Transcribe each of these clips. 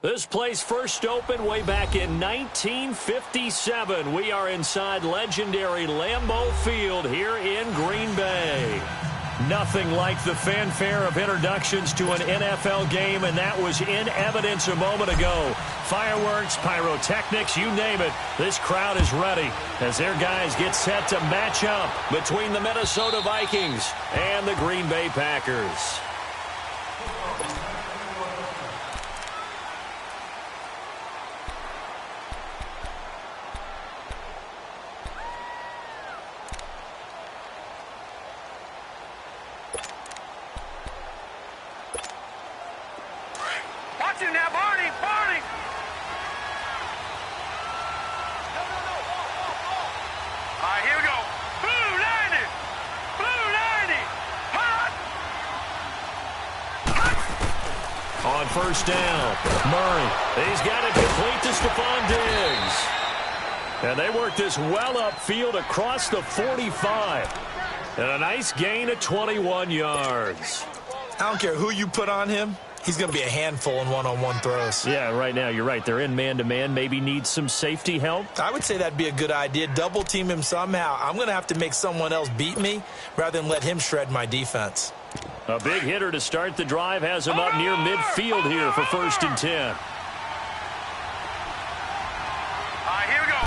This place first opened way back in 1957. We are inside legendary Lambeau Field here in Green Bay. Nothing like the fanfare of introductions to an NFL game, and that was in evidence a moment ago. Fireworks, pyrotechnics, you name it. This crowd is ready as their guys get set to match up between the Minnesota Vikings and the Green Bay Packers. On first down, Murray. He's got it complete to Stephon Diggs. And they work this well upfield across the 45. And a nice gain of 21 yards. I don't care who you put on him. He's going to be a handful in one-on-one throws. Yeah, right now, you're right. They're in man-to-man. Maybe needs some safety help. I would say that'd be a good idea. Double-team him somehow. I'm going to have to make someone else beat me rather than let him shred my defense. A big hitter to start the drive has him up near midfield here for 1st and 10. Here we go.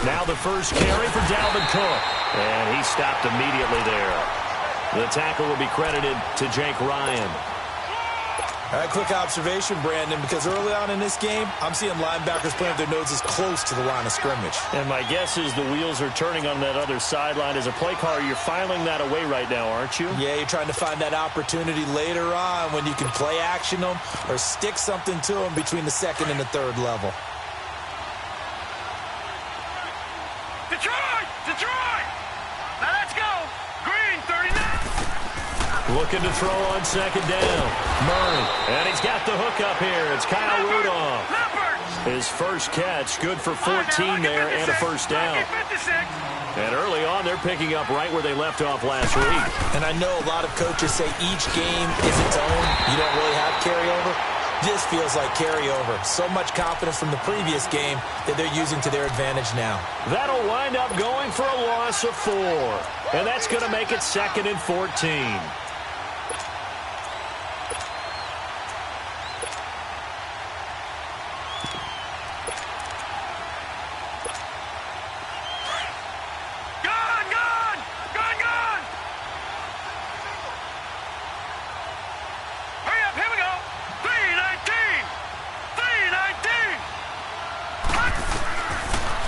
Now the first carry for Dalvin Cook. And he stopped immediately there. The tackle will be credited to Jake Ryan. Quick observation, Brandon, because early on in this game, I'm seeing linebackers playing their noses close to the line of scrimmage. And my guess is the wheels are turning on that other sideline. As a play caller, you're filing that away right now, aren't you? Yeah, you're trying to find that opportunity later on when you can play action them or stick something to them between the 2nd and the 3rd level. Detroit! Detroit! Now let's go! Green, 39! Looking to throw on 2nd down. Murray. And he's got the hook up here. It's Kyle Rudolph. His first catch, good for 14 there and a 1st down. And early on, they're picking up right where they left off last week. And I know a lot of coaches say each game is its own. You don't really have carryover. This feels like carryover. So much confidence from the previous game that they're using to their advantage now. That'll wind up going for a loss of 4. And that's going to make it 2nd and 14.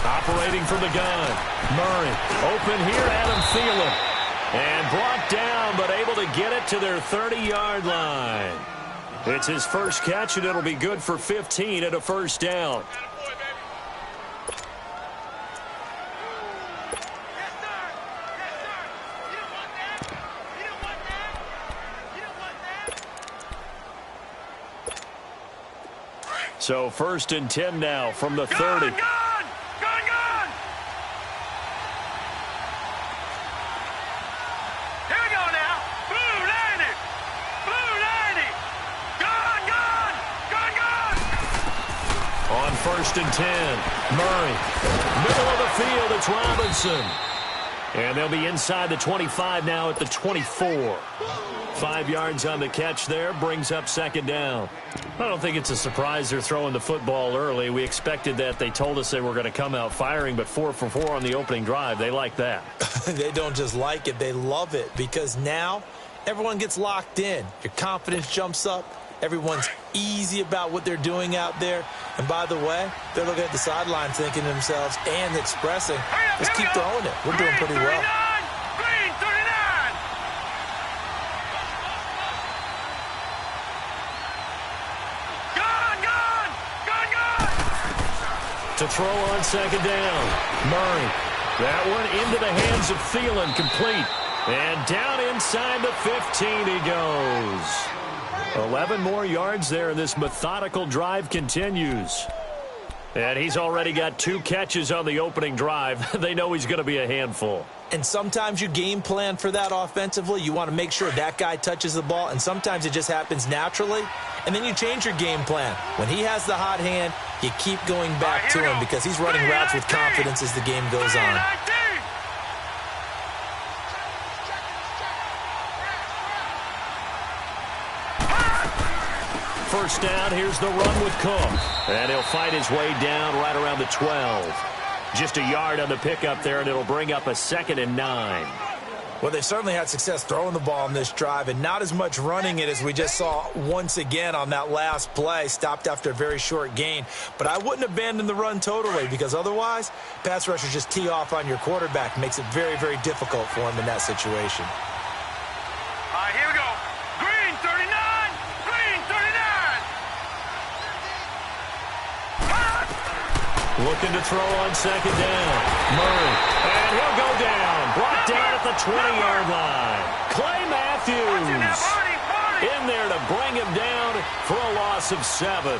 Operating from the gun. Murray. Open here, Adam Thielen. And brought down, but able to get it to their 30-yard line. It's his first catch, and it'll be good for 15 at a 1st down. So 1st and 10 now from the 30. On 1st and 10, Murray. Middle of the field, it's Robinson. And they'll be inside the 25 now at the 24. 5 yards on the catch there, brings up 2nd down. I don't think it's a surprise they're throwing the football early. We expected that. They told us they were going to come out firing, but 4 for 4 on the opening drive. They like that. They don't just like it, they love it, because now everyone gets locked in. Your confidence jumps up. Everyone's easy about what they're doing out there. And by the way, they're looking at the sideline thinking to themselves and expressing, let's keep throwing it. We're doing pretty well. Green, 39! Gone! To throw on 2nd down. Murray. That one into the hands of Thielen, complete. And down inside the 15 he goes. 11 more yards there, and this methodical drive continues. And he's already got 2 catches on the opening drive. They know he's going to be a handful. And sometimes you game plan for that offensively. You want to make sure that guy touches the ball, and sometimes it just happens naturally. And then you change your game plan. When he has the hot hand, you keep going back to him because he's running routes with confidence as the game goes on. First down, here's the run with Cook. And he'll fight his way down right around the 12. Just a yard on the pickup there, and it'll bring up a 2nd and 9. Well, they certainly had success throwing the ball on this drive, and not as much running it as we just saw once again on that last play. Stopped after a very short gain. But I wouldn't abandon the run totally, because otherwise, pass rushers just tee off on your quarterback. Makes it very, very difficult for him in that situation. All right, here we go. Green 39! Green 39! Looking to throw on 2nd down. Murray. And he'll go down. Brought down at the 20-yard line. Clay Matthews in there to bring him down for a loss of 7.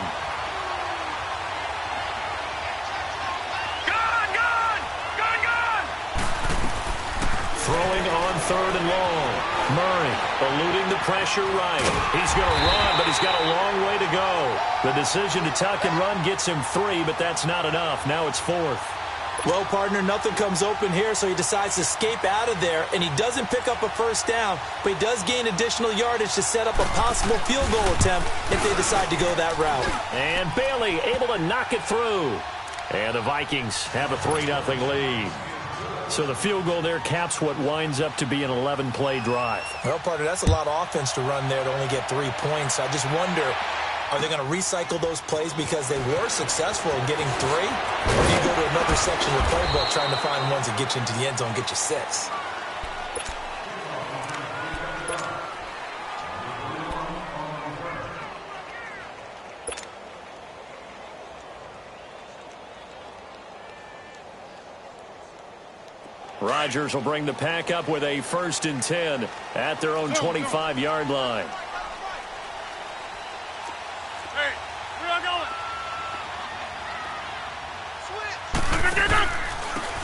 Throwing on 3rd and long. Murray eluding the pressure right. He's going to run, but he's got a long way to go. The decision to tuck and run gets him 3, but that's not enough. Now it's 4th. Well, partner, nothing comes open here, so he decides to escape out of there, and he doesn't pick up a first down, but he does gain additional yardage to set up a possible field goal attempt if they decide to go that route. And Bailey able to knock it through. And the Vikings have a 3-0 lead. So the field goal there caps what winds up to be an 11-play drive. Well, partner, that's a lot of offense to run there to only get 3 points. I just wonder, are they going to recycle those plays because they were successful in getting 3? Or do you go to another section of the playbook trying to find ones that get you into the end zone, get you 6? Rodgers will bring the pack up with a 1st and 10 at their own 25-yard line. Hey, where are going?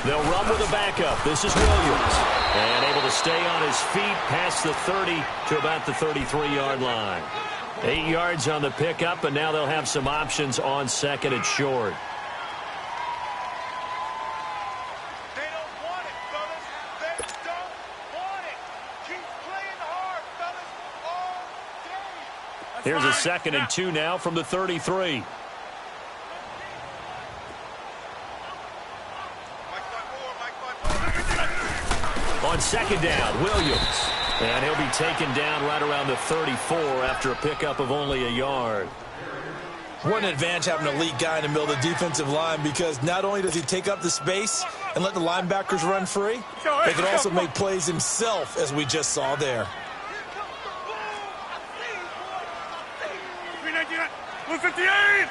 They'll run with a backup. This is Williams. And able to stay on his feet past the 30 to about the 33-yard line. 8 yards on the pickup, and now they'll have some options on 2nd and short. Here's a 2nd and 2 now from the 33. On 2nd down, Williams. And he'll be taken down right around the 34 after a pickup of only a yard. What an advantage having an elite guy in the middle of the defensive line, because not only does he take up the space and let the linebackers run free, he can also make plays himself, as we just saw there. 158!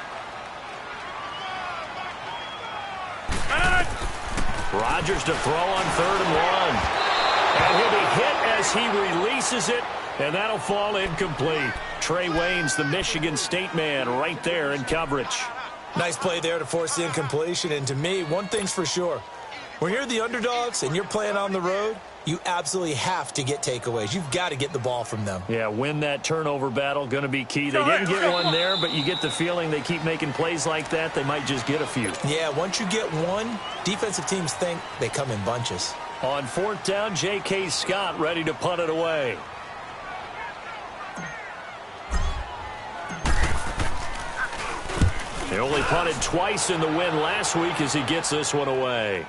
Rodgers to throw on 3rd and 1. And he'll be hit as he releases it, and that'll fall incomplete. Trey Waynes, the Michigan State man, right there in coverage. Nice play there to force the incompletion, and to me, one thing's for sure. When you're the underdogs and you're playing on the road, you absolutely have to get takeaways. You've got to get the ball from them. Yeah, win that turnover battle, going to be key. They didn't get one there, but you get the feeling they keep making plays like that, they might just get a few. Yeah, once you get one, defensive teams think they come in bunches. On 4th down, J.K. Scott ready to punt it away. He only punted twice in the win last week as he gets this one away.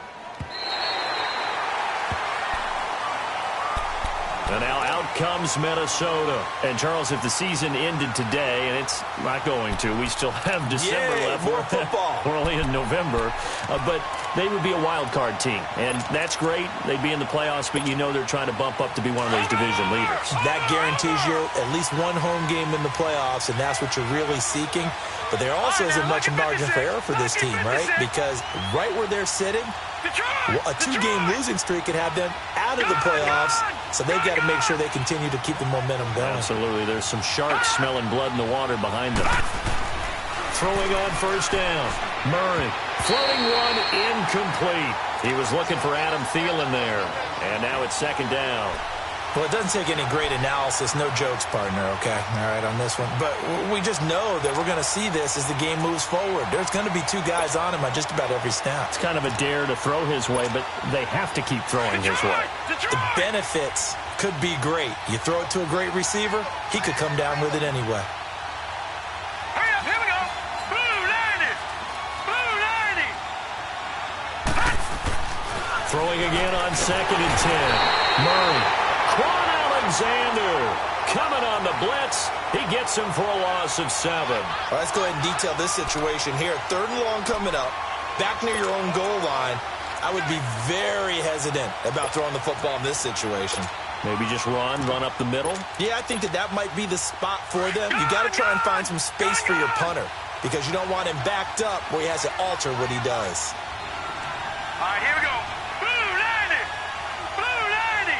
And now out comes Minnesota. And, Charles, if the season ended today, and it's not going to, we still have December left. More football. We're only in November. But they would be a wild card team. And that's great. They'd be in the playoffs, but you know they're trying to bump up to be one of those division leaders. That guarantees you at least one home game in the playoffs, and that's what you're really seeking. But there also isn't much margin for error for this team, right? Because right where they're sitting, a 2-game losing streak could have them out of the playoffs, so they've got to make sure they continue to keep the momentum going. Absolutely. There's some sharks smelling blood in the water behind them. Throwing on 1st down. Murray, floating one, incomplete. He was looking for Adam Thielen there. And now it's second down. Well, it doesn't take any great analysis. No jokes, partner, okay? All right, on this one. But we just know that we're going to see this as the game moves forward. There's going to be two guys on him on just about every snap. It's kind of a dare to throw his way, but they have to keep throwing his way. The benefits could be great. You throw it to a great receiver, he could come down with it anyway. Hurry up, here we go. Blue 90. Blue 90. Throwing again on 2nd and 10. Murray. Quan Alexander coming on the blitz. He gets him for a loss of 7. All right, let's go ahead and detail this situation here. 3rd and long coming up, back near your own goal line. I would be very hesitant about throwing the football in this situation. Maybe just run up the middle? Yeah, I think that might be the spot for them. You got to try and find some space for your punter because you don't want him backed up where he has to alter what he does. All right, here we go. Blue 90. Blue 90.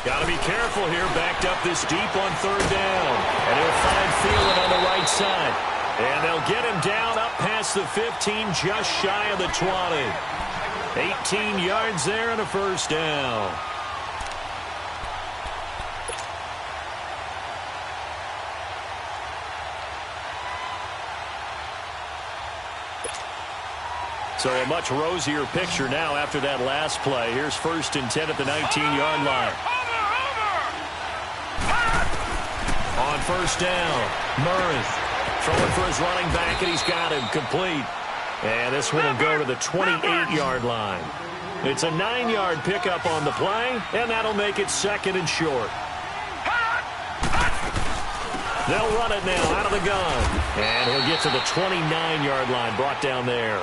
Got to be careful here, backed up this deep on 3rd down. And he'll find Thielen on the right side. And they'll get him down up past the 15, just shy of the 20. 18 yards there and a first down. So a much rosier picture now after that last play. Here's 1st and 10 at the 19-yard line. On 1st down, Murray throwing for his running back, and he's got him complete. And this one will go to the 28-yard line. It's a 9-yard pickup on the play, and that'll make it 2nd and short. They'll run it now out of the gun. And he'll get to the 29-yard line, brought down there.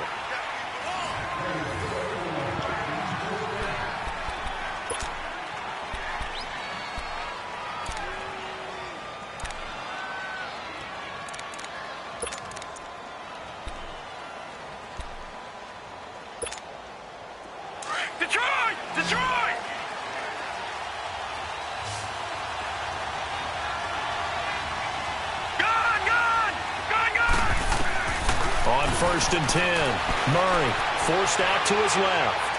On 1st and 10, Murray forced out to his left.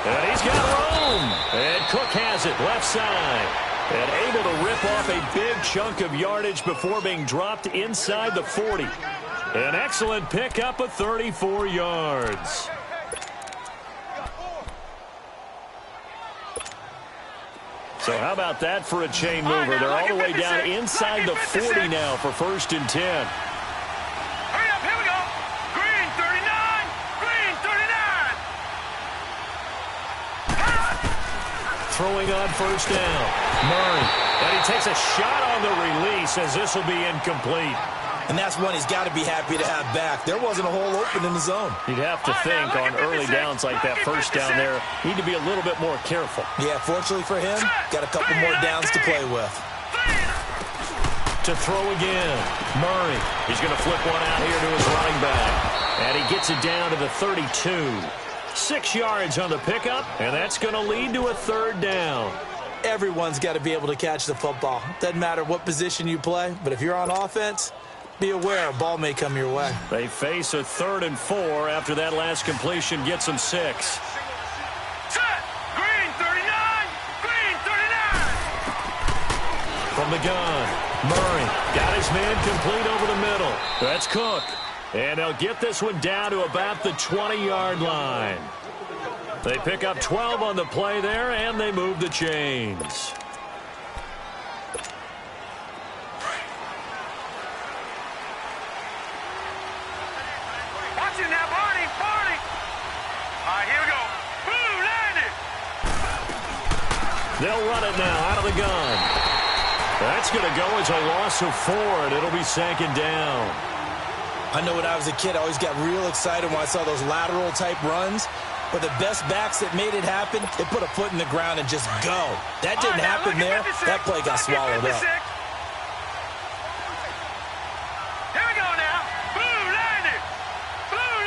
And he's got room. And Cook has it left side. And able to rip off a big chunk of yardage before being dropped inside the 40. An excellent pickup of 34 yards. So how about that for a chain mover? They're all the way down inside the 40 now for 1st and 10. Hurry up, here we go. Green 39. Green 39. Throwing on 1st down. Murray. And he takes a shot on the release as this will be incomplete. And that's one he's got to be happy to have back. There wasn't a hole open in the zone. You'd have to think on early downs like that 1st down there, need to be a little bit more careful. Yeah, fortunately for him, got a couple more downs to play with. To throw again. Murray. He's going to flip one out here to his running back. And he gets it down to the 32. 6 yards on the pickup, and that's going to lead to a 3rd down. Everyone's got to be able to catch the football. Doesn't matter what position you play, but if you're on offense, be aware a ball may come your way. They face a 3rd and 4 after that last completion gets them 6. Set. Green 39. Green 39. From the gun, Murray got his man complete over the middle. That's Cook. And they'll get this one down to about the 20-yard line. They pick up 12 on the play there, and they move the chains. Watch it now, Barney. Barney. All right, here we go. Blue 90. They'll run it now out of the gun. That's going to go as a loss of 4, and it'll be 2nd down. I know when I was a kid, I always got real excited when I saw those lateral-type runs. But the best backs that made it happen, they put a foot in the ground and just go. That didn't happen there. That play got swallowed up. Here we go now. Blue 90. Blue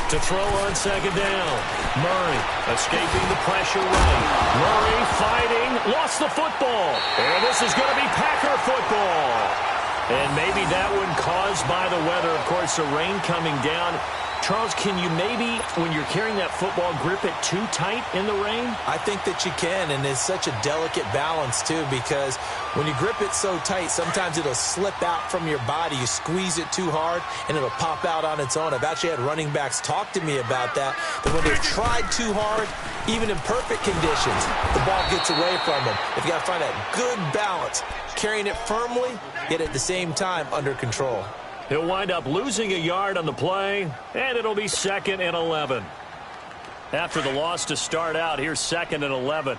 90. To throw on second down. Murray escaping the pressure right. Murray fighting. Lost the football. And this is going to be Packer football. And maybe that one caused by the weather. Of course, the rain coming down. Charles, can you maybe, when you're carrying that football, grip it too tight in the rain? I think that you can, and it's such a delicate balance, too, because when you grip it so tight, sometimes it'll slip out from your body. You squeeze it too hard, and it'll pop out on its own. I've actually had running backs talk to me about that when they've tried too hard, even in perfect conditions, the ball gets away from them. If you got to find that good balance, carrying it firmly, yet at the same time under control. He'll wind up losing a yard on the play, and it'll be 2nd and 11. After the loss to start out, here's 2nd and 11.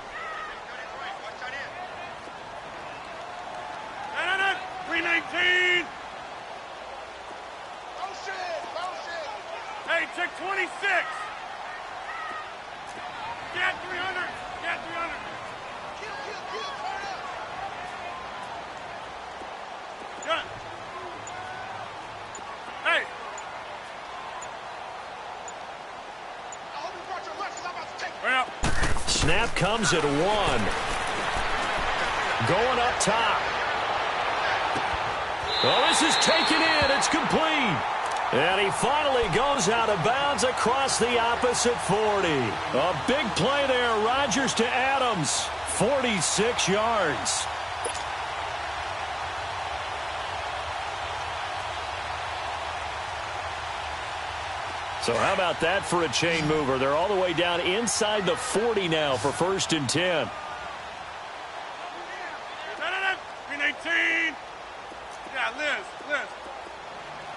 319. Hey, check 26. Get 300. Get 300. Good. Hey. Snap comes at 1. Going up top. Oh, this is taken in. It's complete. And he finally goes out of bounds across the opposite 40. A big play there. Rodgers to Adams. 46 yards. So how about that for a chain mover? They're all the way down inside the 40 now for 1st and 10. 319. Yeah, Liz.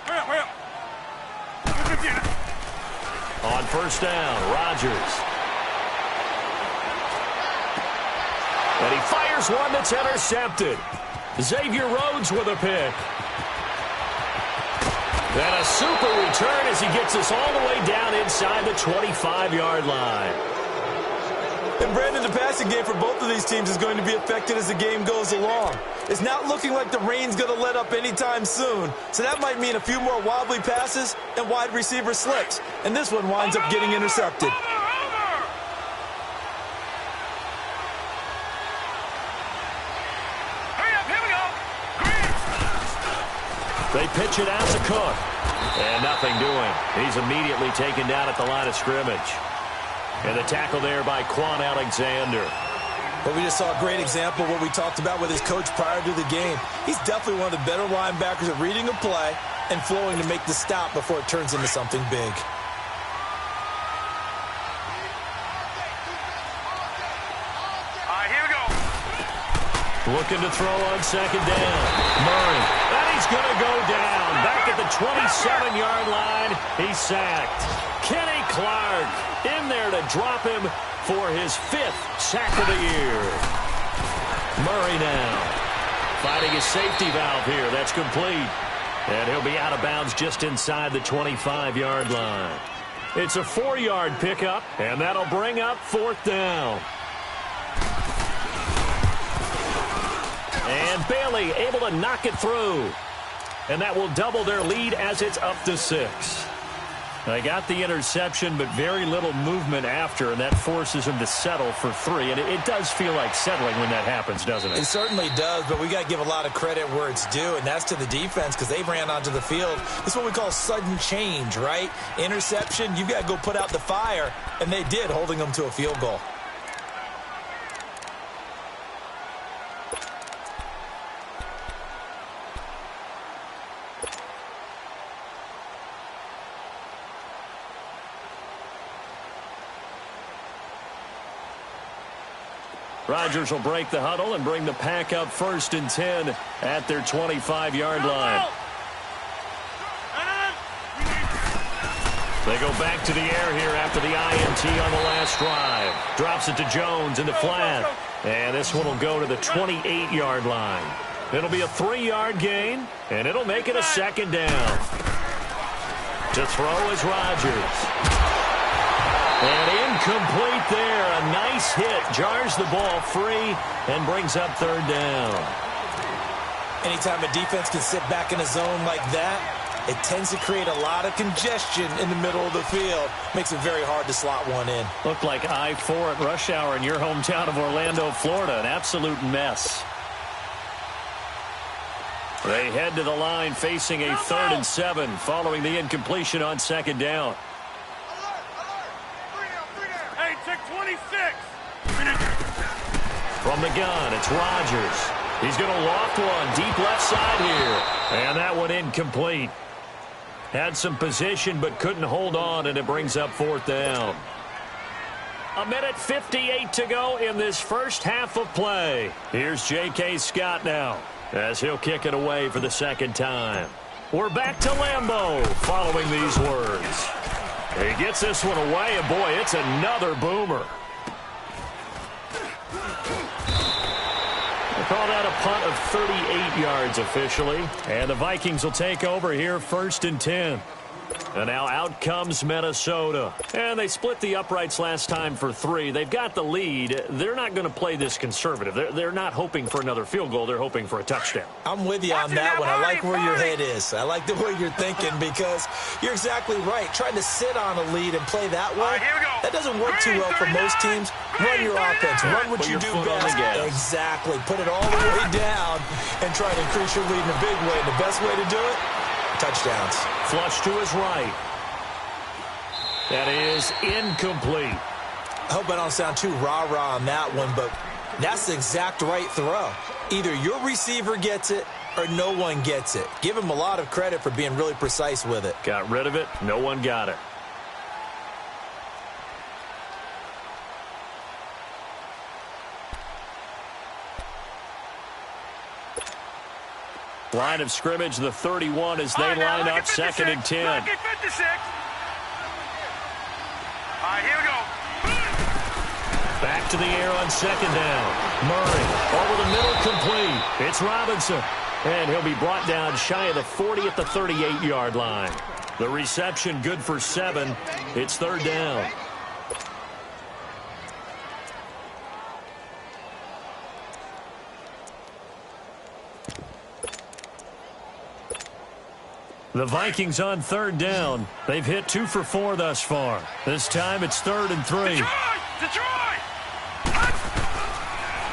Hurry up. On 1st down, Rodgers. And he fires one that's intercepted. Xavier Rhodes with a pick. And a super return as he gets us all the way down inside the 25-yard line. And Brandon, the passing game for both of these teams is going to be affected as the game goes along. It's not looking like the rain's going to let up anytime soon. So that might mean a few more wobbly passes and wide receiver slips. And this one winds up getting intercepted. They pitch it out to Cook. And nothing doing. He's immediately taken down at the line of scrimmage. And the tackle there by Quan Alexander. But we just saw a great example of what we talked about with his coach prior to the game. He's definitely one of the better linebackers at reading a play and flowing to make the stop before it turns into something big. Looking to throw on 2nd down. Murray. And he's going to go down. Back at the 27-yard line. He's sacked. Kenny Clark in there to drop him for his 5th sack of the year. Murray now fighting his safety valve here. That's complete. And he'll be out of bounds just inside the 25-yard line. It's a 4-yard pickup, and that'll bring up 4th down. And Bailey able to knock it through. And that will double their lead as it's up to 6. They got the interception, but very little movement after, and that forces them to settle for 3. And it does feel like settling when that happens, doesn't it? It certainly does, but we got to give a lot of credit where it's due, and that's to the defense because they ran onto the field. This is what we call sudden change, right? Interception, you got to go put out the fire, and they did, holding them to a field goal. Rodgers will break the huddle and bring the pack up 1st and 10 at their 25-yard line. They go back to the air here after the INT on the last drive. Drops it to Jones in the flat. And this one will go to the 28-yard line. It'll be a 3-yard gain, and it'll make it a 2nd down. To throw is Rodgers. And incomplete there. A nice hit. Jars the ball free and brings up 3rd down. Anytime a defense can sit back in a zone like that, it tends to create a lot of congestion in the middle of the field. Makes it very hard to slot one in. Looked like I-4 at rush hour in your hometown of Orlando, Florida. An absolute mess. They head to the line facing a 3rd and 7 following the incompletion on 2nd down. Hey, check 26. From the gun, it's Rodgers. He's going to loft one deep left side here. And that one incomplete. Had some position but couldn't hold on, and it brings up 4th down. 1:58 to go in this first half of play. Here's J.K. Scott now as he'll kick it away for the 2nd time. We're back to Lambeau following these words. He gets this one away, and boy, it's another boomer. They call that a punt of 38 yards officially, and the Vikings will take over here 1st and 10. And now out comes Minnesota. And they split the uprights last time for 3. They've got the lead. They're not going to play this conservative. They're not hoping for another field goal. They're hoping for a touchdown. I'm with you on that one. I like where your head is. I like the way you're thinking because you're exactly right. Trying to sit on a lead and play that way, that doesn't work too well for most teams. Run your offense. Run what you do best. Exactly. Put it all the way down and try to increase your lead in a big way. And the best way to do it, touchdowns. Flush to his right. That is incomplete. I hope I don't sound too rah-rah on that one, but that's the exact right throw. Either your receiver gets it or no one gets it. Give him a lot of credit for being really precise with it. Got rid of it. No one got it. Line of scrimmage, the 31 as they line up 2nd and 10. All right, here we go. Back to the air on 2nd down. Murray over the middle, complete. It's Robinson. And he'll be brought down shy of the 40 at the 38-yard line. The reception good for 7. It's 3rd down. The Vikings on 3rd down. They've hit 2 for 4 thus far. This time it's 3rd and 3. Detroit!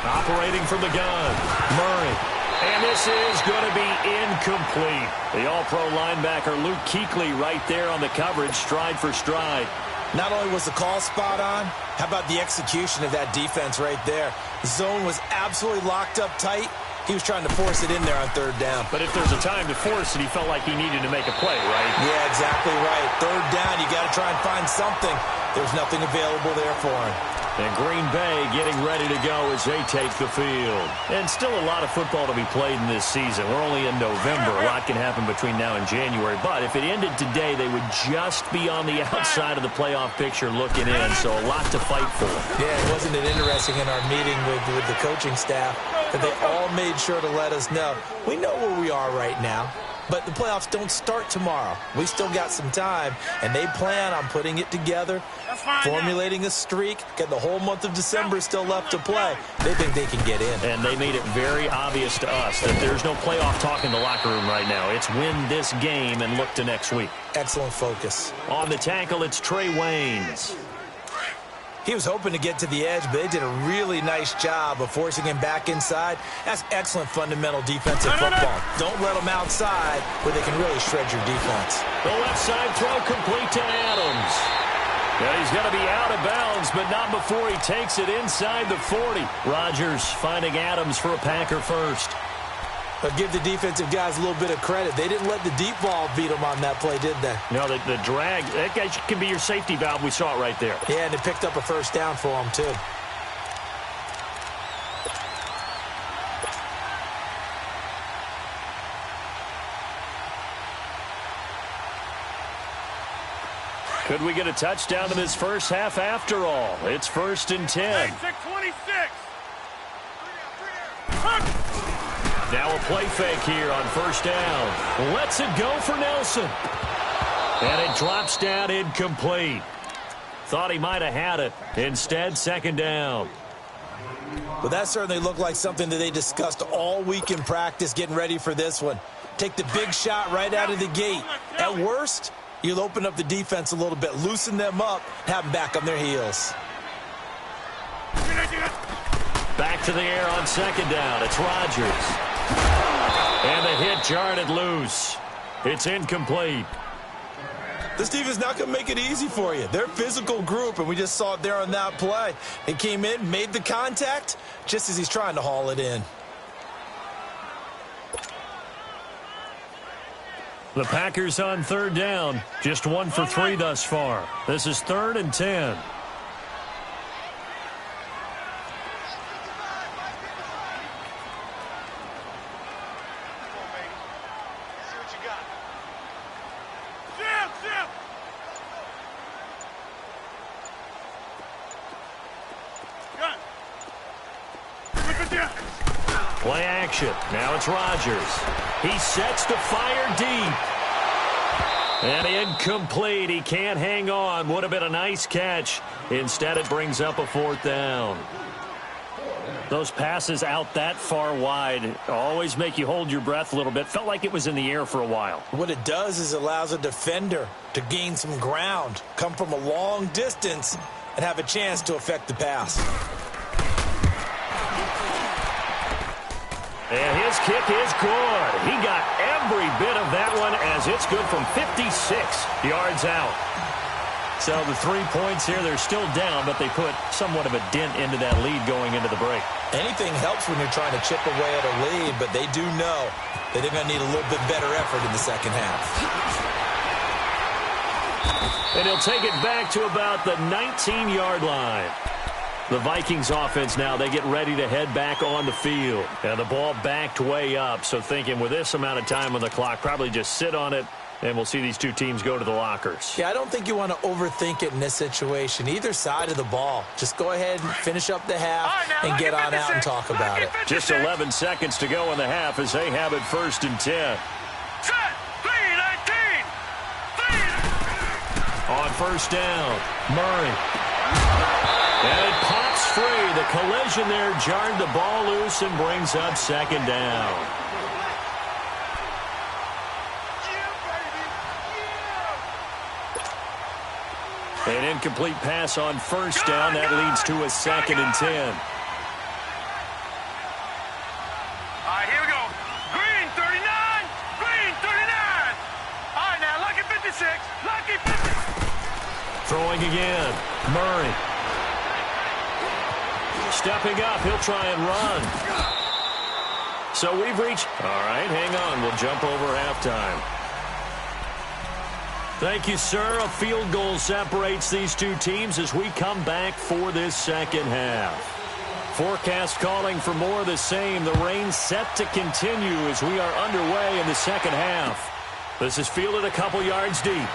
Operating from the gun. Murray. And this is going to be incomplete. The all-pro linebacker Luke Kuechly right there on the coverage, stride for stride. Not only was the call spot on, how about the execution of that defense right there? The zone was absolutely locked up tight. He was trying to force it in there on 3rd down. But if there's a time to force it, he felt like he needed to make a play, right? Yeah, exactly right. 3rd down, you got to try and find something. There's nothing available there for him. And Green Bay getting ready to go as they take the field. And still a lot of football to be played in this season. We're only in November. A lot can happen between now and January. But if it ended today, they would just be on the outside of the playoff picture looking in. So a lot to fight for. Yeah, wasn't it interesting in our meeting with the coaching staff that they all made sure to let us know. We know where we are right now. But the playoffs don't start tomorrow. We still got some time, and they plan on putting it together, formulating a streak, getting the whole month of December still left to play. They think they can get in. And they made it very obvious to us that there's no playoff talk in the locker room right now. It's win this game and look to next week. Excellent focus. On the tackle, it's Trey Waynes. He was hoping to get to the edge, but they did a really nice job of forcing him back inside. That's excellent fundamental defensive football. Don't let them outside where they can really shred your defense. The left side throw complete to Adams. Yeah, he's going to be out of bounds, but not before he takes it inside the 40. Rodgers finding Adams for a Packer first. But give the defensive guys a little bit of credit. They didn't let the deep ball beat them on that play, did they? No, the drag, that guy can be your safety valve. We saw it right there. Yeah, and they picked up a first down for him, too. Could we get a touchdown in this first half after all? It's 1st and 10. Hey, 26. Now a play fake here on 1st down. Lets it go for Nelson. And it drops down incomplete. Thought he might have had it. Instead, 2nd down. Well, that certainly looked like something that they discussed all week in practice getting ready for this one. Take the big shot right out of the gate. At worst, you'll open up the defense a little bit, loosen them up, have them back on their heels. Back to the air on second down. It's Rodgers. And the hit jarred it loose. It's incomplete. This defense not going to make it easy for you. They're a physical group, and we just saw it there on that play. He came in, made the contact, just as he's trying to haul it in. The Packers on third down. Just 1 for 3 thus far. This is 3rd and 10. Play action. Now it's Rodgers. He sets to fire deep. And incomplete. He can't hang on. Would have been a nice catch. Instead, it brings up a 4th down. Those passes out that far wide always make you hold your breath a little bit. Felt like it was in the air for a while. What it does is it allows a defender to gain some ground, come from a long distance, and have a chance to affect the pass. And his kick is good. He got every bit of that one as it's good from 56 yards out. So the 3 points here, they're still down, but they put somewhat of a dent into that lead going into the break. Anything helps when you're trying to chip away at a lead, but they do know that they're going to need a little bit better effort in the second half. And he'll take it back to about the 19-yard line. The Vikings offense now, they get ready to head back on the field. And the ball backed way up, so thinking with this amount of time on the clock, probably just sit on it, and we'll see these two teams go to the lockers. Yeah, I don't think you want to overthink it in this situation. Either side of the ball. Just go ahead and finish up the half and get on out and talk about it. Just 11 seconds to go in the half as they have it 1st and 10. Set. 3-19. On 1st down, Murray. And it pops free. The collision there jarred the ball loose and brings up 2nd down. An incomplete pass on 1st down. That leads to a 2nd and 10. All right, here we go. Green 39. Green 39. All right, now, lucky 56. Lucky 50. Throwing again. Murray. Stepping up. He'll try and run. So we've reached... All right, hang on. We'll jump over halftime. Thank you, sir. A field goal separates these two teams as we come back for this second half. Forecast calling for more of the same. The rain set to continue as we are underway in the second half. This is fielded a couple yards deep.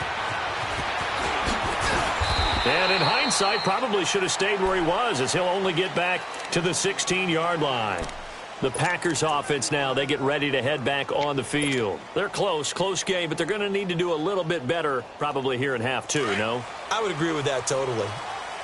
And in hindsight, probably should have stayed where he was as he'll only get back to the 16-yard line. The Packers offense now, they get ready to head back on the field. They're close game, but they're going to need to do a little bit better probably here in half 2, no? I would agree with that totally.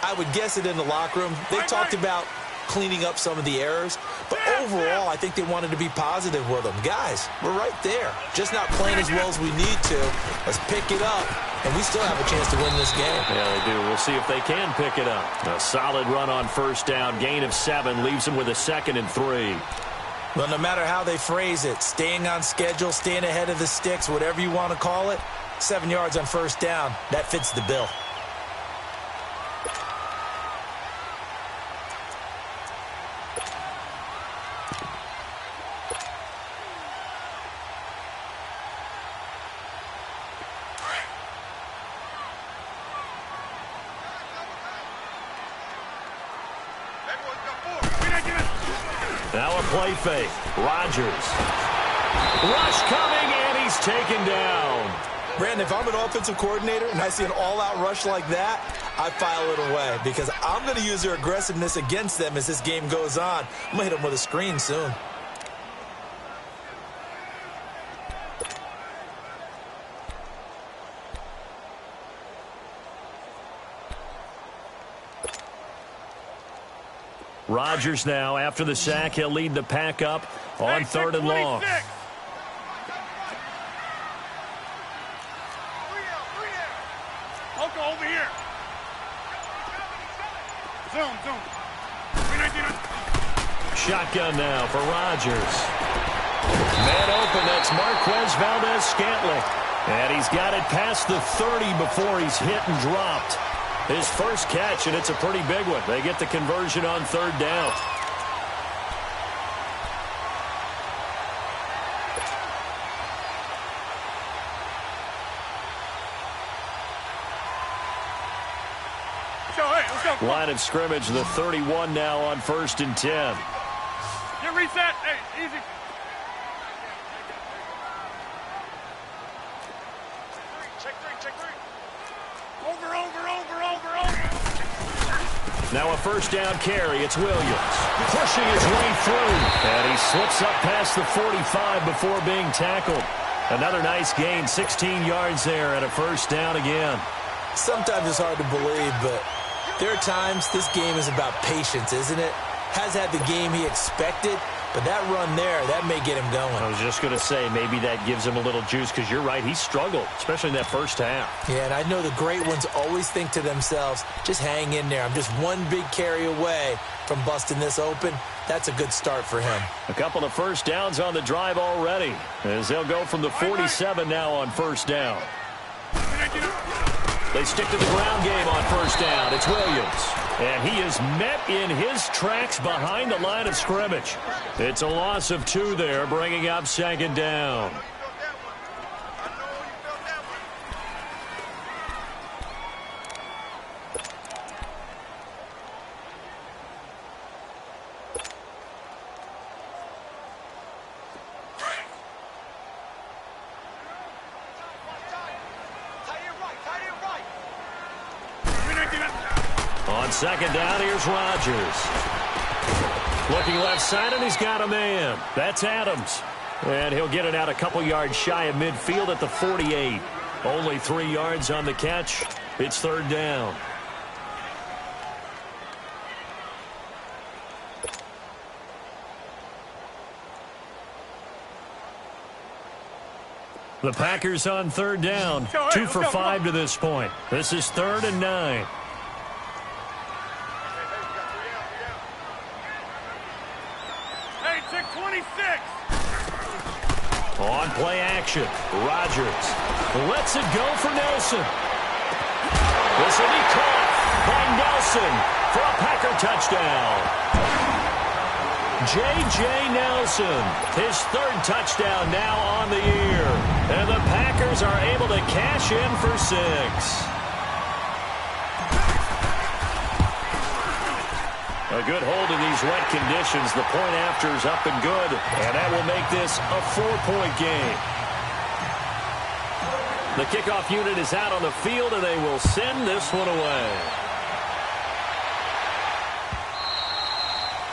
I would guess it in the locker room. They talked about cleaning up some of the errors, but overall, I think they wanted to be positive with them. Guys, we're right there. Just not playing as well as we need to. Let's pick it up, and we still have a chance to win this game. Yeah, they do. We'll see if they can pick it up. A solid run on 1st down. Gain of 7 leaves them with a 2nd and 3. Well, no matter how they phrase it, staying on schedule, staying ahead of the sticks, whatever you want to call it, 7 yards on 1st down, that fits the bill. Now a play fake. Rodgers. Rush coming, and he's taken down. Brandon, if I'm an offensive coordinator and I see an all-out rush like that, I file it away because I'm going to use their aggressiveness against them as this game goes on. I'm going to hit them with a screen soon. Rodgers now, after the sack, he'll lead the pack up on 3rd and long. Coco, over here. Zoom. Shotgun now for Rodgers. Man open, that's Marquez Valdez-Scantling. And he's got it past the 30 before he's hit and dropped. His first catch, and it's a pretty big one. They get the conversion on third down. Line of scrimmage, the 31 now on 1st and 10. Get reset. Hey, easy. Check three. Over. Now a first down carry. It's Williams pushing his way through. And he slips up past the 45 before being tackled. Another nice gain, 16 yards there and a first down again. Sometimes it's hard to believe, but there are times this game is about patience, isn't it? Has had the game he expected, but that run there, that may get him going. I was just going to say, maybe that gives him a little juice, because you're right, he struggled, especially in that first half. Yeah, and I know the great ones always think to themselves, just hang in there. I'm just one big carry away from busting this open. That's a good start for him. A couple of first downs on the drive already, as they'll go from the 47 now on first down. They stick to the ground game on first down. It's Williams. And he is met in his tracks behind the line of scrimmage. It's a loss of 2 there, bringing up second down. On second down, here's Rodgers. Looking left side, and he's got a man. That's Adams. And he'll get it out a couple yards shy of midfield at the 48. Only 3 yards on the catch. It's third down. The Packers on third down. 2 for 5 to this point. This is 3rd and 9. Hey, 26. On play action, Rodgers lets it go for Nelson. This will be caught by Nelson for a Packer touchdown. J.J. Nelson, his 3rd touchdown now on the year. And the Packers are able to cash in for 6. A good hold in these wet conditions. The point after is up and good, and that will make this a 4-point game. The kickoff unit is out on the field, and they will send this one away.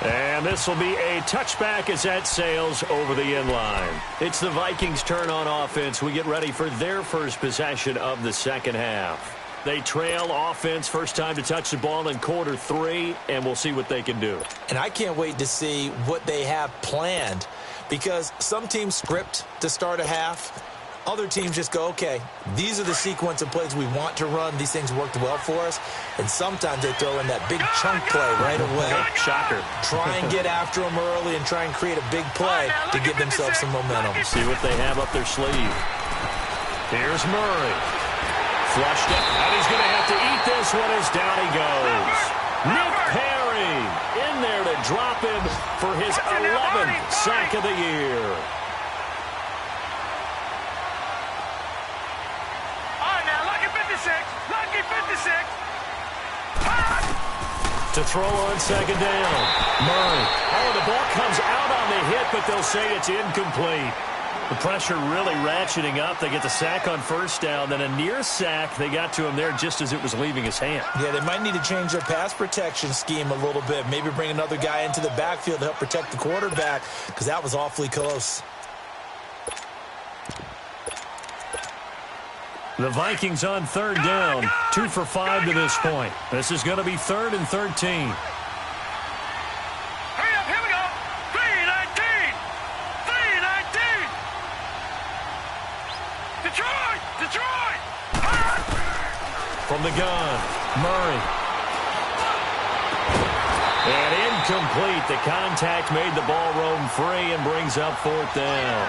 And this will be a touchback as that sails over the end line. It's the Vikings' turn on offense. We get ready for their first possession of the second half. They trail offense, first time to touch the ball in quarter 3, and we'll see what they can do. And I can't wait to see what they have planned, because some teams script to start a half. Other teams just go, okay, these are the sequence of plays we want to run. These things worked well for us. And sometimes they throw in that big chunk play right away. Shocker. Try and get after them early and try and create a big play to give themselves some momentum. See what they have up their sleeve. Here's Murray. Flushed it, and he's going to have to eat this one as down he goes. Nick Perry in there to drop him for his 11th sack of the year. All right, now, lucky 56. Lucky 56. To throw on second down. Murray. Oh, the ball comes out on the hit, but they'll say it's incomplete. The pressure really ratcheting up. They get the sack on first down, then a near sack. They got to him there just as it was leaving his hand. Yeah, they might need to change their pass protection scheme a little bit. Maybe bring another guy into the backfield to help protect the quarterback, because that was awfully close. The Vikings on third down. 2 for 5 to this point. This is going to be 3rd and 13. from the gun. Murray. And incomplete. The contact made the ball roam free and brings up 4th down.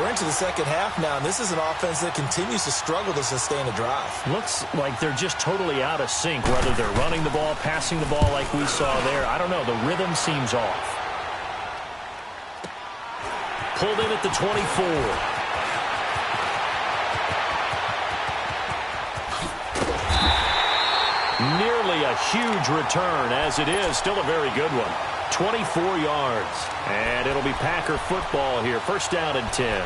We're into the second half now, and this is an offense that continues to struggle to sustain a drive. Looks like they're just totally out of sync, whether they're running the ball, passing the ball like we saw there. I don't know. The rhythm seems off. Pulled in at the 24. Nearly a huge return, as it is. Still a very good one. 24 yards. And it'll be Packer football here. First down and 10.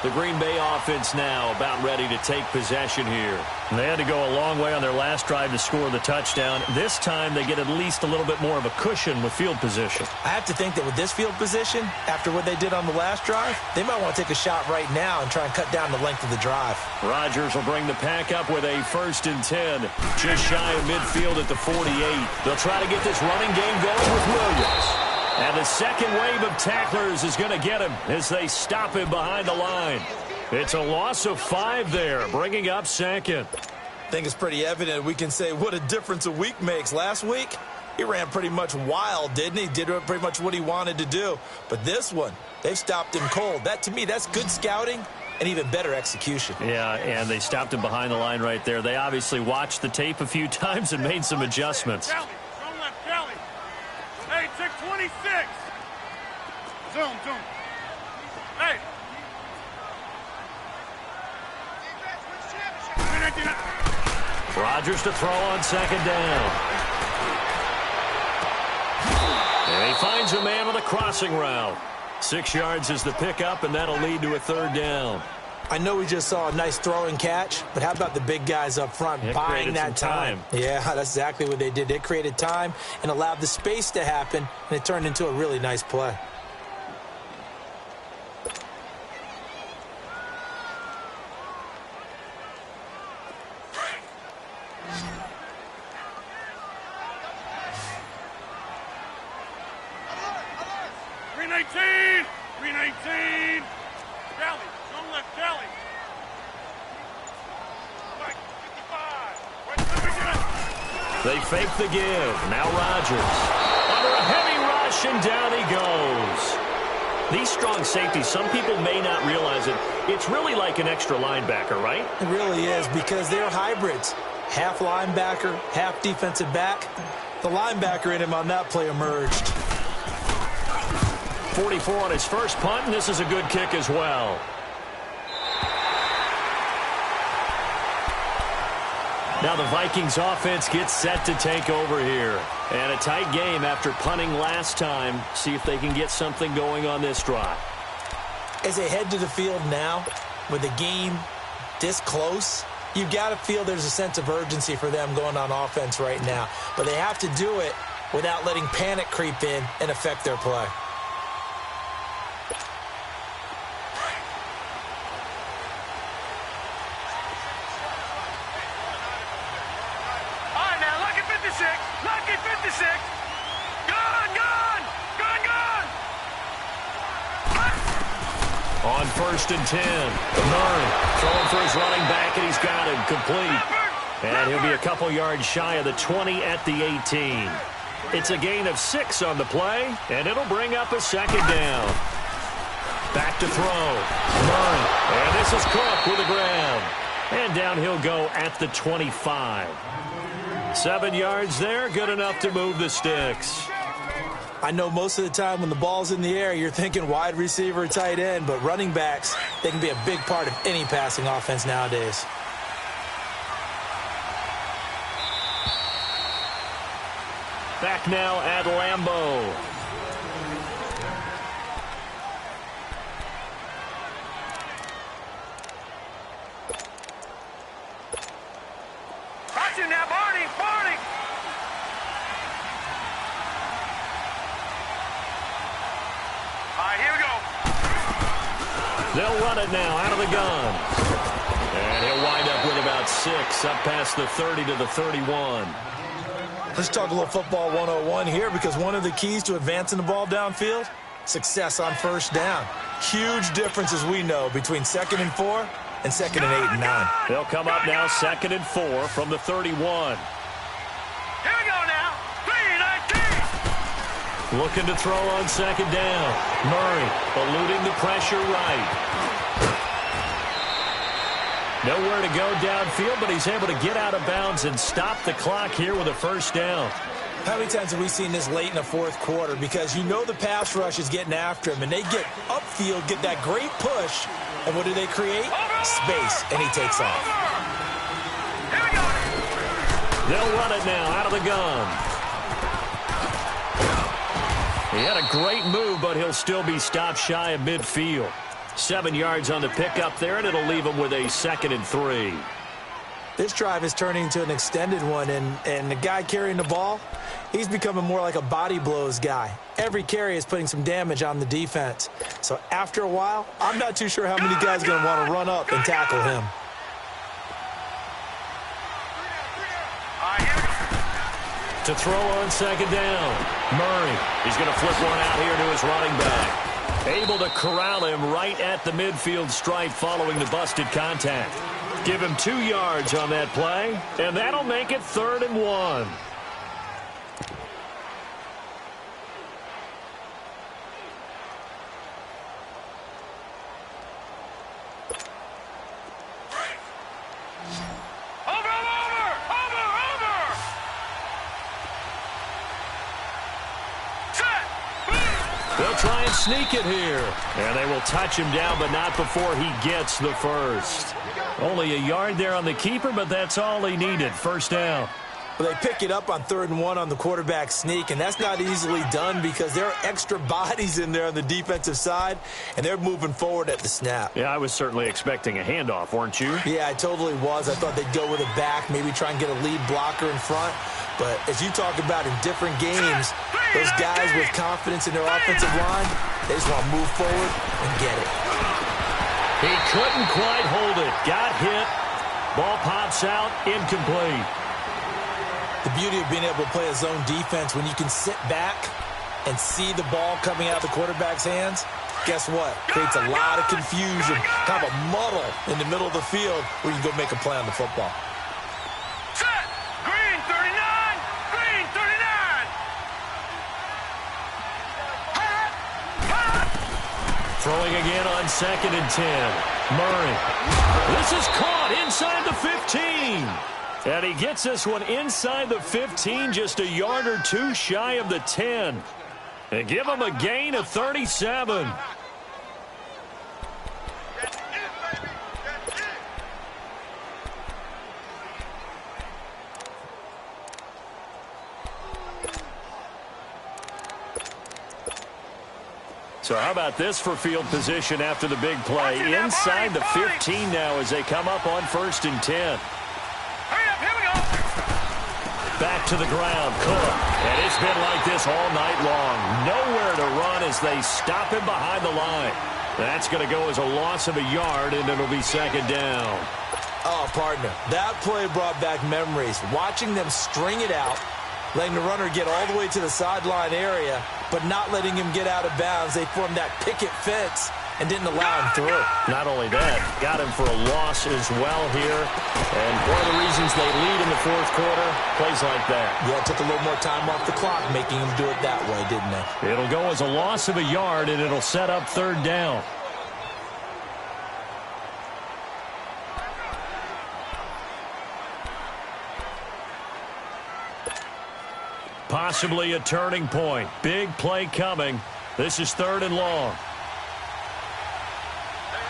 The Green Bay offense now about ready to take possession here. They had to go a long way on their last drive to score the touchdown. This time they get at least a little bit more of a cushion with field position. I have to think that with this field position, after what they did on the last drive, they might want to take a shot right now and try and cut down the length of the drive. Rodgers will bring the pack up with a 1st and 10. Just shy of midfield at the 48. They'll try to get this running game going with Williams. And the second wave of tacklers is going to get him as they stop him behind the line. It's a loss of 5 there, bringing up 2nd. I think it's pretty evident we can say what a difference a week makes. Last week, he ran pretty much wild, didn't he? Did pretty much what he wanted to do. But this one, they've stopped him cold. That, to me, that's good scouting and even better execution. Yeah, and they stopped him behind the line right there. They obviously watched the tape a few times and made some adjustments. Kelly, don't let Kelly. Hey, check 26. Zoom. Hey. Rodgers to throw on 2nd down. And he finds a man with a crossing route. 6 yards is the pickup, and that'll lead to a 3rd down. I know we just saw a nice throwing catch, but how about the big guys up front buying that time? Yeah, that's exactly what they did. They created time and allowed the space to happen, and it turned into a really nice play. They fake the give. Now Rodgers. Under a heavy rush, and down he goes. These strong safeties, some people may not realize it. It's really like an extra linebacker, right? It really is, because they're hybrids. Half linebacker, half defensive back. The linebacker in him on that play emerged. 44 on his first punt, and this is a good kick as well. Now the Vikings offense gets set to take over here. And a tight game after punting last time. See if they can get something going on this drive. As they head to the field now, with the game this close, you've got to feel there's a sense of urgency for them going on offense right now. But they have to do it without letting panic creep in and affect their play. Lucky 56. Gone. On 1st and 10. Murray throwing for his running back, and he's got him complete. And he'll be a couple yards shy of the 20 at the 18. It's a gain of 6 on the play, and it'll bring up a 2nd down. Back to throw. Murray. And this is Cook with the grab. And down he'll go at the 25. 7 yards there, good enough to move the sticks. I know most of the time when the ball's in the air, you're thinking wide receiver, tight end, but running backs, they can be a big part of any passing offense nowadays. Back now at Lambeau. Watch him now, Barney. All right, here we go. They'll run it now out of the gun. And he'll wind up with about 6, up past the 30 to the 31. Let's talk a little football 101 here, because one of the keys to advancing the ball downfield, success on 1st down. Huge difference, as we know, between 2nd and 4 and 2nd and 8 and 9. They'll come up now 2nd and 4 from the 31. Here we go now. 3-19. Looking to throw on 2nd down. Murray eluding the pressure right. Nowhere to go downfield, but he's able to get out of bounds and stop the clock here with a 1st down. How many times have we seen this late in the 4th quarter? Because you know the pass rush is getting after him, and they get upfield, get that great push, and what do they create? Space, and he takes off. Here we go. They'll run it now out of the gun. He had a great move, but he'll still be stopped shy of midfield. 7 yards on the pickup there, and it'll leave him with a 2nd and 3. This drive is turning into an extended one, and the guy carrying the ball, he's becoming more like a body blows guy. Every carry is putting some damage on the defense. So after a while, I'm not too sure how many guys are going to want to run up and tackle him. To throw on 2nd down. Murray, he's going to flip one out here to his running back. Able to corral him right at the midfield stripe following the busted contact. Give him 2 yards on that play, and that'll make it 3rd and 1. They'll try and sneak it here. And they will touch him down, but not before he gets the 1st. Only a yard there on the keeper, but that's all he needed. 1st down. Well, they pick it up on 3rd and 1 on the quarterback sneak, and that's not easily done because there are extra bodies in there on the defensive side, and they're moving forward at the snap. Yeah, I was certainly expecting a handoff, weren't you? Yeah, I totally was. I thought they'd go with a back, maybe try and get a lead blocker in front. But as you talk about in different games, those guys with confidence in their offensive line, they just want to move forward and get it. He couldn't quite hold it. Got hit. Ball pops out, incomplete. The beauty of being able to play a zone defense, when you can sit back and see the ball coming out of the quarterback's hands, guess what? Creates a lot of confusion, kind of a muddle in the middle of the field where you can go make a play on the football. Set. Green 39. Green 39. Throwing again on 2nd and 10. Murray. This is caught inside the 15. And he gets this one inside the 15, just a yard or two shy of the 10. And give him a gain of 37. So how about this for field position after the big play? Inside the 15 now as they come up on 1st and 10. Hurry up, here we go. Back to the ground, Cook. And it's been like this all night long. Nowhere to run as they stop him behind the line. That's going to go as a loss of a yard, and it'll be 2nd down. Oh, partner, that play brought back memories. Watching them string it out, letting the runner get all the way to the sideline area, but not letting him get out of bounds. They formed that picket fence and didn't allow him through. Not only that, got him for a loss as well here. And one of the reasons they lead in the 4th quarter, plays like that. Yeah, it took a little more time off the clock, making him do it that way, didn't they? It'll go as a loss of a yard, and it'll set up 3rd down. Possibly a turning point. Big play coming. This is 3rd and long.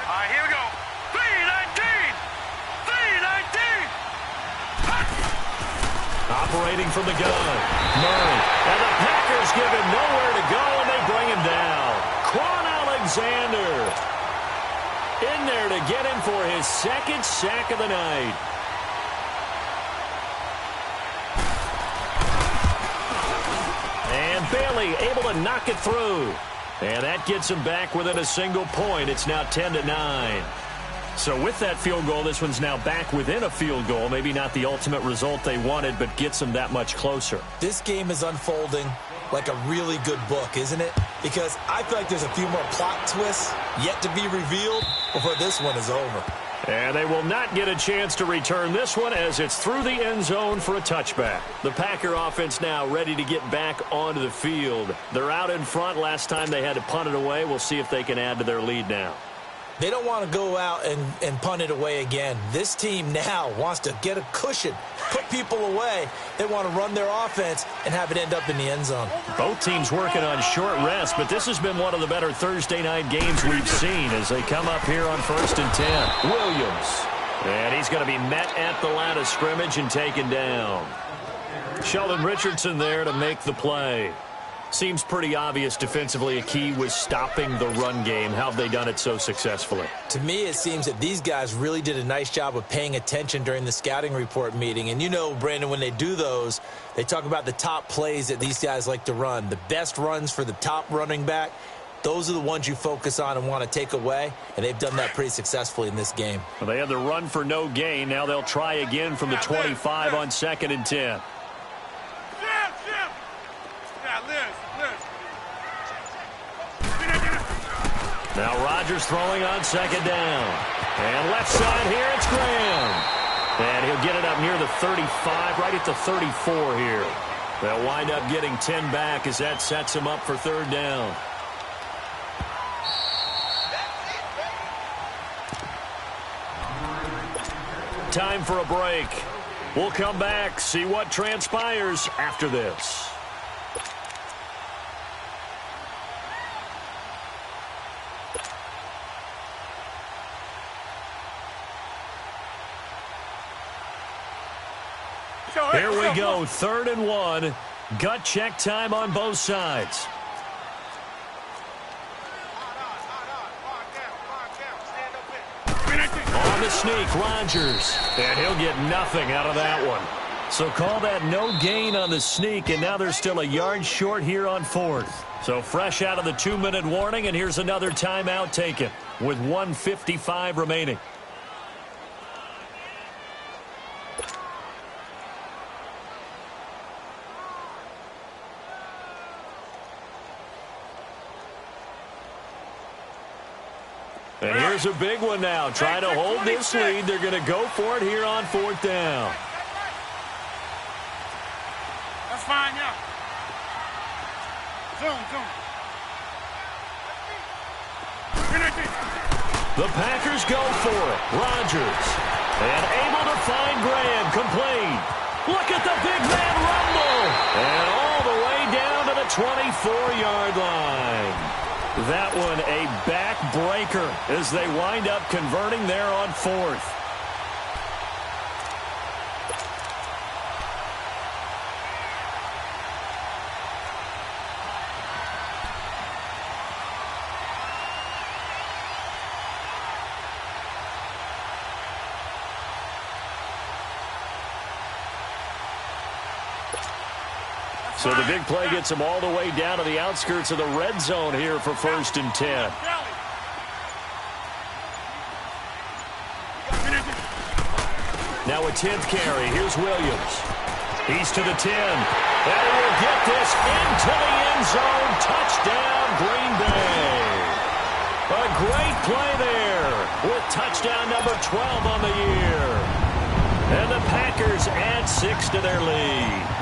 All right, here we go. 3-19. 3-19. Operating from the gun. Murray. And the Packers give him nowhere to go, and they bring him down. Quan Alexander in there to get him for his 2nd sack of the night. And Bailey able to knock it through. And that gets him back within a single point. It's now 10-9. So with that field goal, this one's now back within a field goal. Maybe not the ultimate result they wanted, but gets them that much closer. This game is unfolding like a really good book, isn't it? Because I feel like there's a few more plot twists yet to be revealed before this one is over. And they will not get a chance to return this one as it's through the end zone for a touchback. The Packer offense now ready to get back onto the field. They're out in front. Last time they had to punt it away. We'll see if they can add to their lead now. They don't want to go out and punt it away again. This team now wants to get a cushion, put people away. They want to run their offense and have it end up in the end zone. Both teams working on short rest, but this has been one of the better Thursday night games we've seen as they come up here on 1st and 10. Williams. And he's going to be met at the line of scrimmage and taken down. Sheldon Richardson there to make the play. Seems pretty obvious defensively a key was stopping the run game. How have they done it so successfully? To me, it seems that these guys really did a nice job of paying attention during the scouting report meeting. And you know, Brandon, when they do those, they talk about the top plays that these guys like to run. The best runs for the top running back, those are the ones you focus on and want to take away. And they've done that pretty successfully in this game. Well, they had the run for no gain. Now they'll try again from the 25 on 2nd and 10. Now Rodgers throwing on 2nd down. And left side here, it's Graham. And he'll get it up near the 35, right at the 34 here. They'll wind up getting 10 back as that sets him up for 3rd down. Time for a break. We'll come back, see what transpires after this. Here we go, 3rd and 1. Gut check time on both sides. On the sneak, Rodgers. And he'll get nothing out of that one. So call that no gain on the sneak, and now they're still a yard short here on 4th. So fresh out of the 2-minute warning, and here's another timeout taken with 1:55 remaining. And here's a big one now. Trying to hold this lead. They're going to go for it here on 4th down. That's fine, yeah. Zoom. The Packers go for it. Rodgers. And able to find Graham. Complete. Look at the big man rumble. And all the way down to the 24-yard line. That one a backbreaker as they wind up converting there on 4th. So the big play gets them all the way down to the outskirts of the red zone here for 1st and 10. Now a 10th carry. Here's Williams. He's to the 10. And he will get this into the end zone. Touchdown, Green Bay. A great play there with touchdown number 12 on the year. And the Packers add 6 to their lead.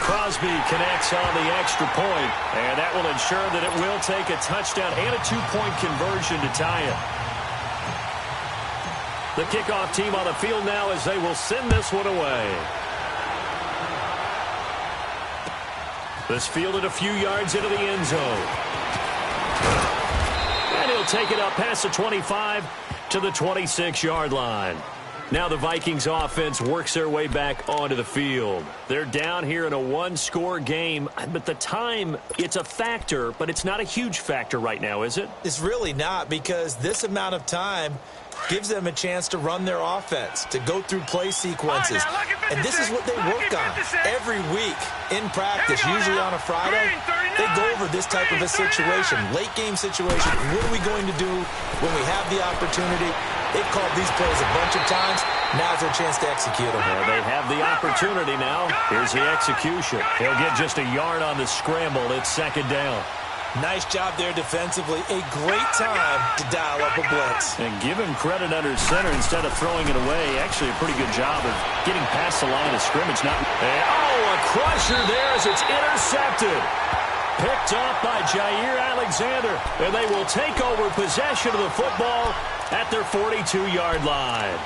Crosby connects on the extra point, and that will ensure that it will take a touchdown and a 2-point conversion to tie it. The kickoff team on the field now as they will send this one away. This fielded a few yards into the end zone. And he'll take it up past the 25 to the 26-yard line. Now the Vikings offense works their way back onto the field. They're down here in a 1-score game, but the time, it's a factor, but it's not a huge factor right now, is it? It's really not, because this amount of time gives them a chance to run their offense, to go through play sequences. And this is what they work on every week in practice, usually on a Friday. They go over this type of a situation, late game situation. What are we going to do when we have the opportunity? They've called these plays a bunch of times. Now's their chance to execute them. Well, they have the opportunity now. Here's the execution. He'll get just a yard on the scramble. It's 2nd down. Nice job there defensively. A great time to dial up a blitz. And give him credit under center instead of throwing it away. Actually, a pretty good job of getting past the line of scrimmage. A crusher there as it's intercepted. Picked off by Jair Alexander. And they will take over possession of the football at their 42-yard line.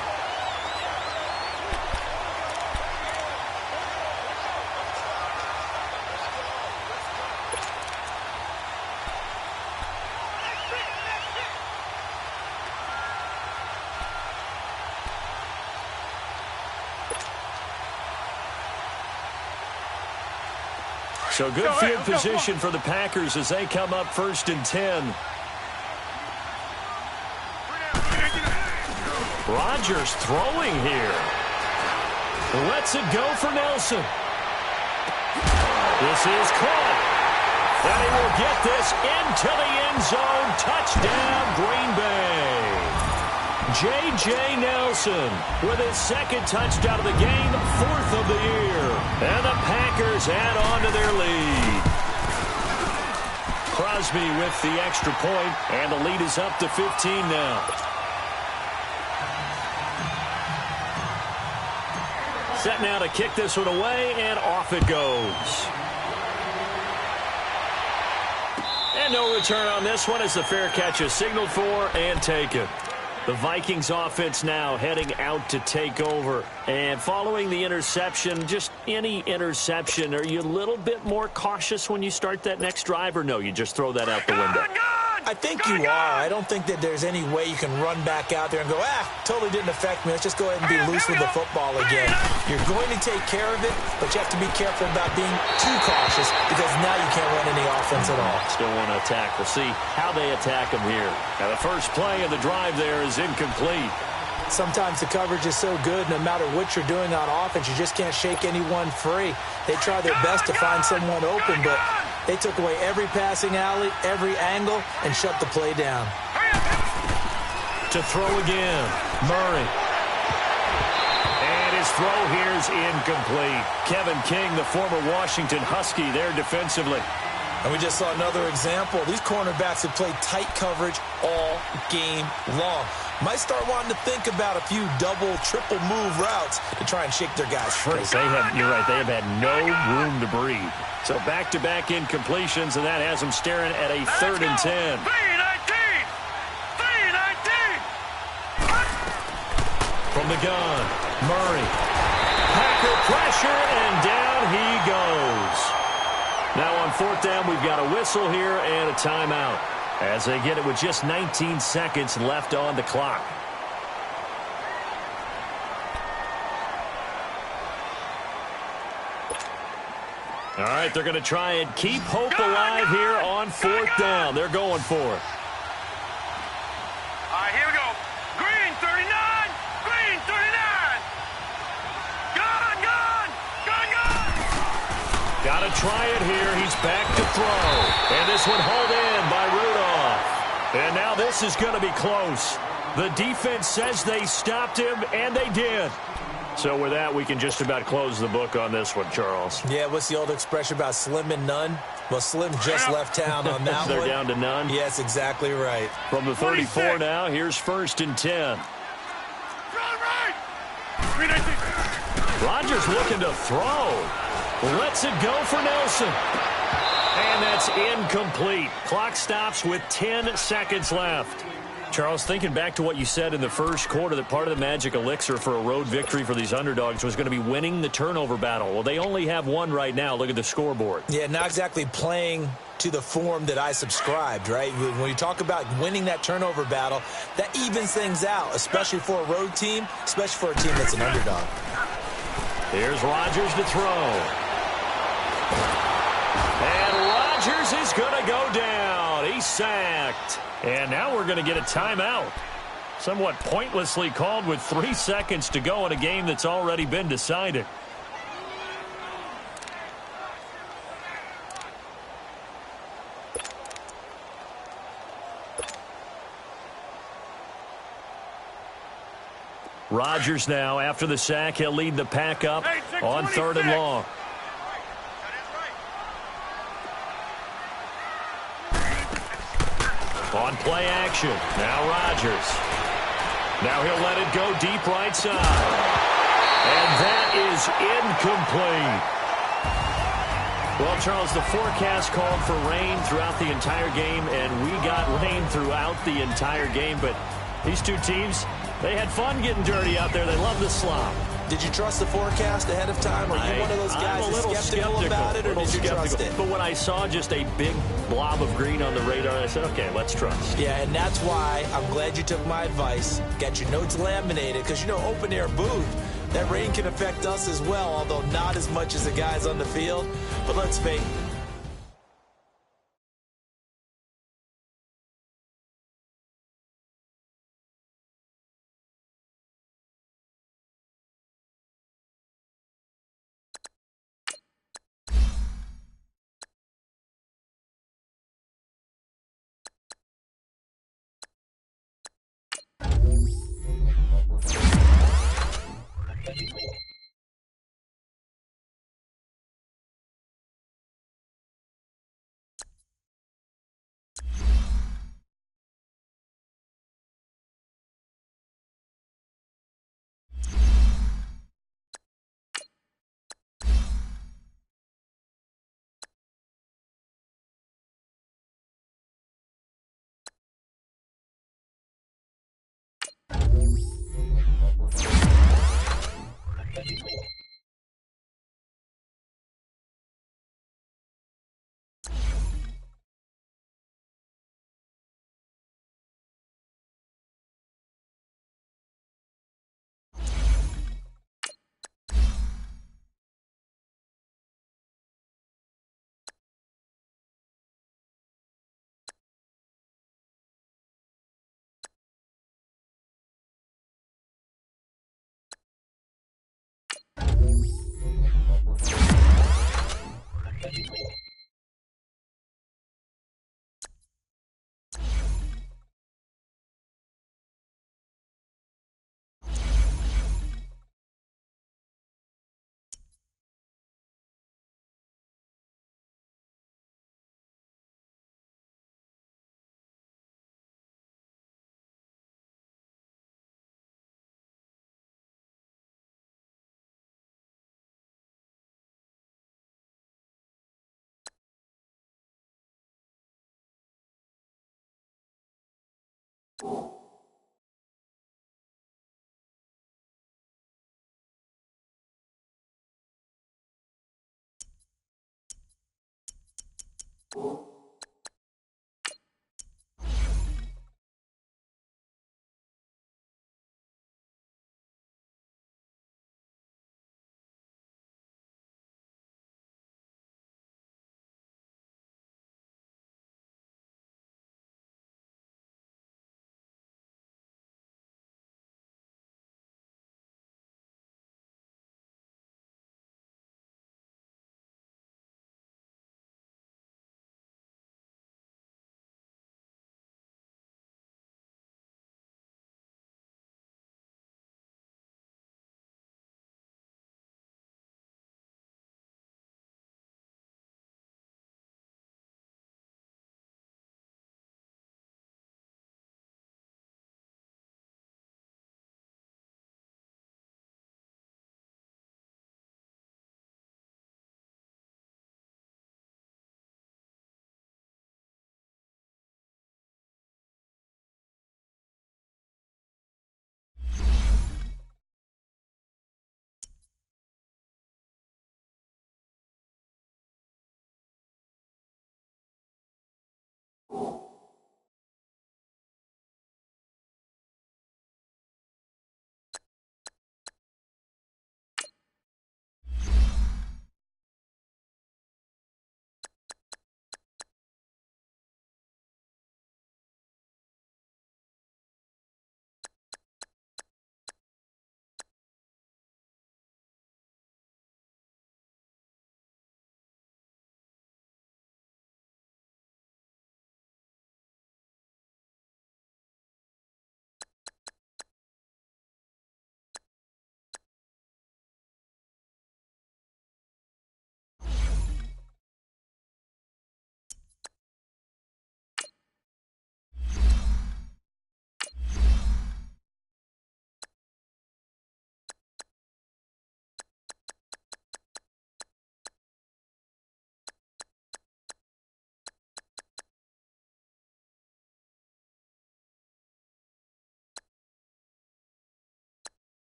So good field position for the Packers as they come up 1st and 10. Rodgers throwing here. Lets it go for Nelson. This is caught. And he will get this into the end zone. Touchdown, Green Bay. J.J. Nelson with his 2nd touchdown of the game, 4th of the year. And the Packers add on to their lead. Crosby with the extra point, and the lead is up to 15 now. Set now to kick this one away, and off it goes. And no return on this one as the fair catch is signaled for and taken. The Vikings offense now heading out to take over. And following the interception, just any interception, are you a little bit more cautious when you start that next drive, or no, you just throw that out the window? I think you are. I don't think that there's any way you can run back out there and go, totally didn't affect me. Let's just go ahead and be loose with the football again. You're going to take care of it, but you have to be careful about being too cautious because now you can't run any offense at all. Still want to attack. We'll see how they attack them here. Now the first play of the drive there is incomplete. Sometimes the coverage is so good, no matter what you're doing on offense, you just can't shake anyone free. They try their best to find someone open, but they took away every passing alley, every angle, and shut the play down. To throw again, Murray. And his throw here is incomplete. Kevin King, the former Washington Husky, there defensively. And we just saw another example. These cornerbacks have played tight coverage all game long. Might start wanting to think about a few double, triple move routes to try and shake their guys free. You're right, they have had no room to breathe. So back-to-back incompletions, and that has them staring at a 3rd and 10. 3-19! From the gun, Murray. Packer pressure, and down he goes. Now on 4th down, we've got a whistle here and a timeout as they get it with just 19 seconds left on the clock. All right, they're going to try and keep hope alive here on 4th down. They're going for it. All right, here we go. Green, 39. Green, 39. Gun. Got to try it here. He's back to throw. And this one hauled in by Rudolph. And now this is going to be close. The defense says they stopped him, and they did. So with that, we can just about close the book on this one, Charles. Yeah, what's the old expression about slim and none? Well, Slim just left town on that They're one. down to none? Yes, exactly right. From the 34 now, here's 1st and 10. Rodgers looking to throw. Lets it go for Nelson. And that's incomplete. Clock stops with 10 seconds left. Charles, thinking back to what you said in the first quarter, that part of the magic elixir for a road victory for these underdogs was going to be winning the turnover battle. Well, they only have one right now. Look at the scoreboard. Yeah, not exactly playing to the form that I subscribed, right? When you talk about winning that turnover battle, that evens things out, especially for a road team, especially for a team that's an underdog. Here's Rodgers to throw. And Rodgers is going to go down. He's sacked. And now we're going to get a timeout. Somewhat pointlessly called with 3 seconds to go in a game that's already been decided. Rodgers now, after the sack, he'll lead the pack up on 3rd and long. On play action. Now Rodgers. Now he'll let it go deep right side. And that is incomplete. Well, Charles, the forecast called for rain throughout the entire game, and we got rain throughout the entire game. But these two teams, they had fun getting dirty out there. They love the slop. Did you trust the forecast ahead of time? Are you one of those guys who's skeptical about it, or did you trust it? But when I saw just a big blob of green on the radar, I said, okay, let's trust. Yeah, and that's why I'm glad you took my advice. Got your notes laminated, because, you know, open-air booth, that rain can affect us as well, although not as much as the guys on the field. But let's face it.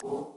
you